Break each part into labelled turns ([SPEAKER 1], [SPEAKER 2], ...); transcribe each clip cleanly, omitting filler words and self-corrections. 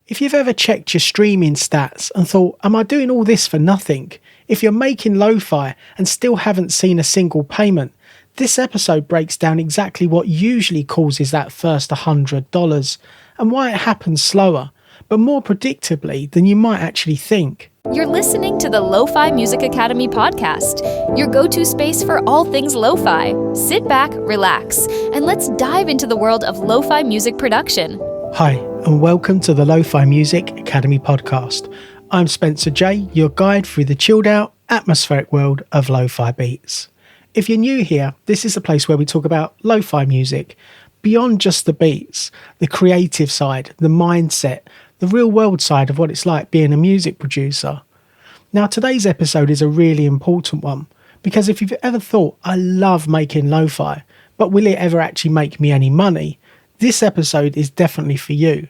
[SPEAKER 1] If you've ever checked your streaming stats and thought, am I doing all this for nothing? If you're making lo-fi and still haven't seen a single payment, this episode breaks down exactly what usually causes that first $100 and why it happens slower, but more predictably than you might actually think.
[SPEAKER 2] You're listening to the Lofi Music Academy podcast, your go-to space for all things lo-fi. Sit back, relax, and let's dive into the world of lo-fi music production.
[SPEAKER 1] Hi, and welcome to the Lofi Music Academy podcast. I'm Spencer J, your guide through the chilled out, atmospheric world of lo-fi beats. If you're new here, this is a place where we talk about lo-fi music, beyond just the beats, the creative side, the mindset, the real world side of what it's like being a music producer. Now, today's episode is a really important one, because if you've ever thought, I love making lo-fi, but will it ever actually make me any money? This episode is definitely for you.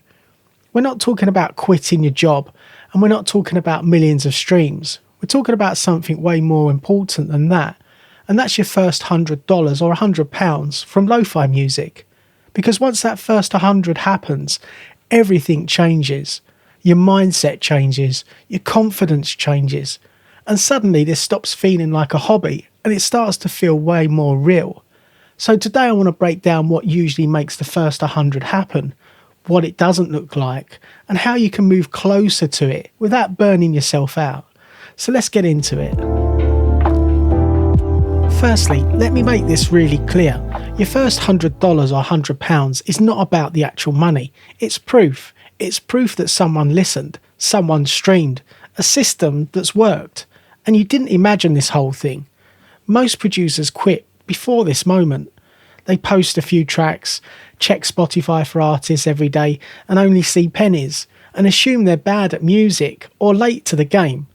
[SPEAKER 1] We're not talking about quitting your job, and we're not talking about millions of streams. We're talking about something way more important than that, and that's your first $100 or £100 from lo-fi music. Because once that first 100 happens, everything changes. Your mindset changes, your confidence changes, and suddenly this stops feeling like a hobby and it starts to feel way more real. So today I want to break down what usually makes the first 100 happen, what it doesn't look like, and how you can move closer to it without burning yourself out. So let's get into it. Firstly, let me make this really clear. Your first $100 or £100 is not about the actual money. It's proof. It's proof that someone listened, someone streamed, a system that's worked. And you didn't imagine this whole thing. Most producers quit before this moment. They post a few tracks, check Spotify for artists every day and only see pennies, and assume they're bad at music or late to the game.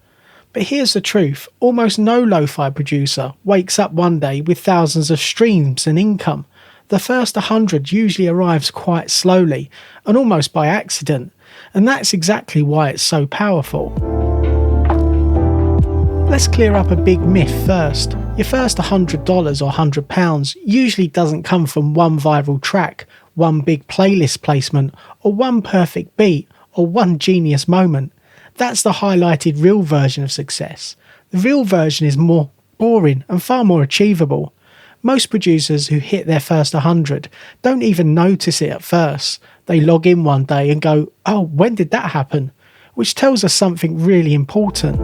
[SPEAKER 1] But here's the truth, almost no lo-fi producer wakes up one day with thousands of streams and income. The first 100 usually arrives quite slowly and almost by accident, and that's exactly why it's so powerful. Let's clear up a big myth first. Your first $100 or £100 usually doesn't come from one viral track, one big playlist placement, or one perfect beat, or one genius moment. That's the highlighted real version of success. The real version is more boring and far more achievable. Most producers who hit their first 100 don't even notice it at first. They log in one day and go, oh, when did that happen? Which tells us something really important.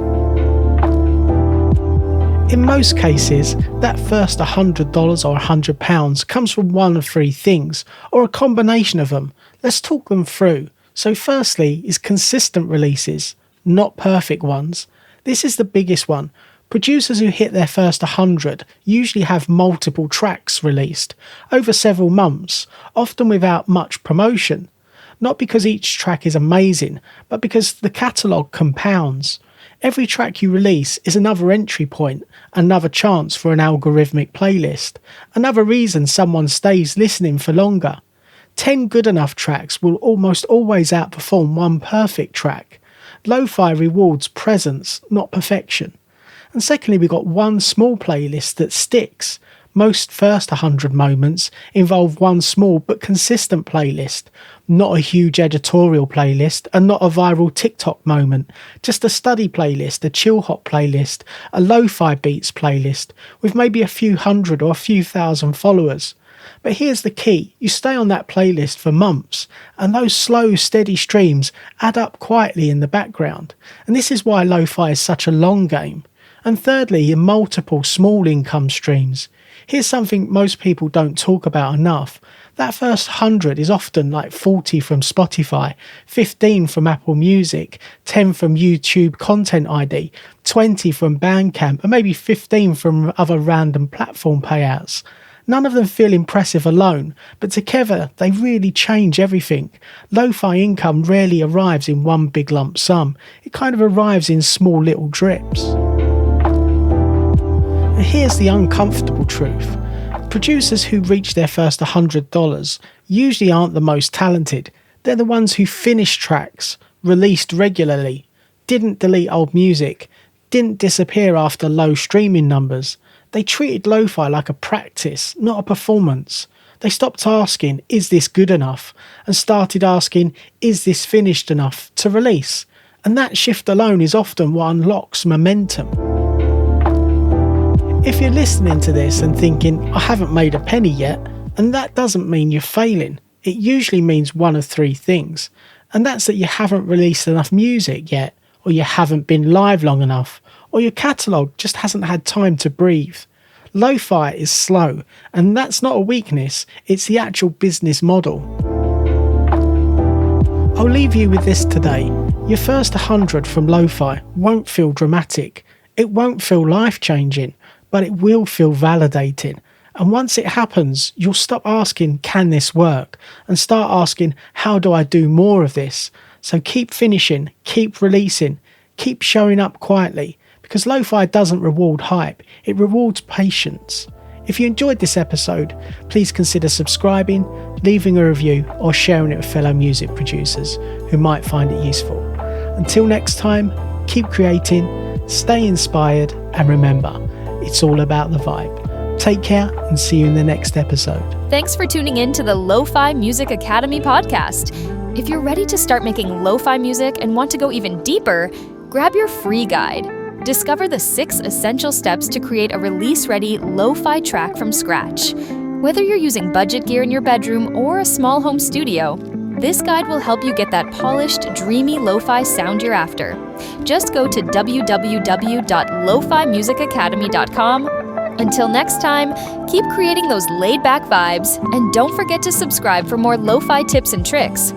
[SPEAKER 1] In most cases, that first $100 or £100 comes from one of three things, or a combination of them. Let's talk them through. So firstly is consistent releases, not perfect ones. This is the biggest one. Producers who hit their first 100 usually have multiple tracks released over several months, often without much promotion. Not because each track is amazing, but because the catalogue compounds. Every track you release is another entry point, another chance for an algorithmic playlist, another reason someone stays listening for longer. 10 good enough tracks will almost always outperform one perfect track. Lo-fi rewards presence, not perfection. And secondly, we've got one small playlist that sticks. Most first 100 moments involve one small but consistent playlist, not a huge editorial playlist and not a viral TikTok moment, just a study playlist, a chill hop playlist, a lo-fi beats playlist with maybe a few hundred or a few thousand followers. But here's the key, you stay on that playlist for months and those slow, steady streams add up quietly in the background. And this is why lo-fi is such a long game. And thirdly, your multiple small income streams. Here's something most people don't talk about enough. That first 100 is often like 40 from Spotify, 15 from Apple Music, 10 from YouTube Content ID, 20 from Bandcamp, and maybe 15 from other random platform payouts. None of them feel impressive alone, but together they really change everything. Lo-fi income rarely arrives in one big lump sum. It kind of arrives in small little drips. And here's the uncomfortable truth. Producers who reach their first $100 usually aren't the most talented. They're the ones who finish tracks, released regularly, didn't delete old music, didn't disappear after low streaming numbers. They treated lo-fi like a practice, not a performance. They stopped asking, is this good enough? And started asking, is this finished enough to release? And that shift alone is often what unlocks momentum. If you're listening to this and thinking, I haven't made a penny yet, and that doesn't mean you're failing. It usually means one of three things. And that's that you haven't released enough music yet, or you haven't been live long enough, or your catalogue just hasn't had time to breathe. Lo-fi is slow, and that's not a weakness, it's the actual business model. I'll leave you with this today. Your first 100 from lo-fi won't feel dramatic, it won't feel life-changing, but it will feel validating. And once it happens, you'll stop asking, can this work? And start asking, how do I do more of this? So keep finishing, keep releasing, keep showing up quietly, because lo-fi doesn't reward hype, it rewards patience. If you enjoyed this episode, please consider subscribing, leaving a review, or sharing it with fellow music producers who might find it useful. Until next time, keep creating, stay inspired, and remember, it's all about the vibe. Take care and see you in the next episode.
[SPEAKER 2] Thanks for tuning in to the Lofi Music Academy podcast. If you're ready to start making lo-fi music and want to go even deeper, grab your free guide. Discover the 6 essential steps to create a release-ready lo-fi track from scratch. Whether you're using budget gear in your bedroom or a small home studio, this guide will help you get that polished, dreamy lo-fi sound you're after. Just go to www.lofimusicacademy.com. Until next time, keep creating those laid-back vibes, and don't forget to subscribe for more lo-fi tips and tricks.